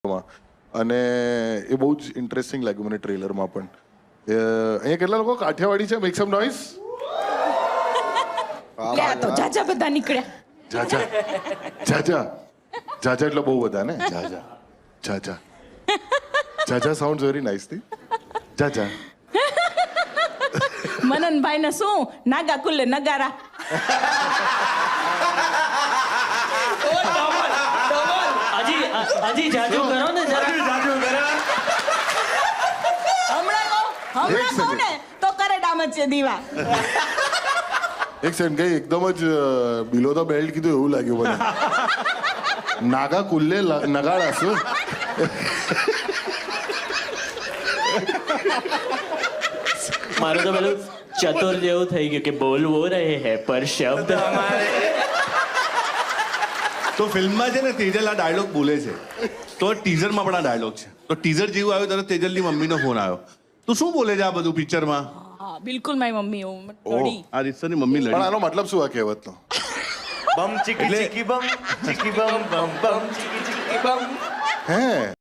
અને એ બહુ જ ઇન્ટરેસ્ટિંગ લાગ્યું મને ટ્રેલરમાં પણ અહીંયા કેટલા લોકો કાઠિયાવાડી છે મેક સમ નોઈઝ લે આ તો જાજા બધા નીકળ્યા જાજા જાજા જાજા એટલે બહુ બધા ને જાજા જાજા જાજા સાઉન્ડ વેરી નાઇસ થી જાજા મનનભાઈ ને શું નાગા કુલ્લે નગારા હજી જાજુ કરો ને જરા જાજુ કરો હમણાં કહું ને તો કરે ડામત છે દીવા એક સેકન્ડ કઈ એકદમ જ બિલો ધ બેલ્ટ કીધું એવું લાગ્યું મને નાગા કુલ્લે નગાડા શું મારું તો પેલું ચતુર જેવું થઈ ગયું કે બોલવો રહે હે પર શબ્દ તો ફિલ્મમાં છે ને તેજલ આ ડાયલોગ બોલે છે તો ટીઝરમાં પણ આ ડાયલોગ છે તો ટીઝર જેવું આવ્યું ત્યારે તેજલની મમ્મીનો ફોન આવ્યો તું શું બોલે છે આ બધું પિક્ચરમાં હા બિલકુલ મારી મમ્મી હું ઓહ આ રીતસરની મમ્મી પણ લડી આનો મતલબ શું આ કહેવતનો બમ ચીકી ચીકી બમ ચીકી બમ બમ બમ ચીકી ચીકી બમ હે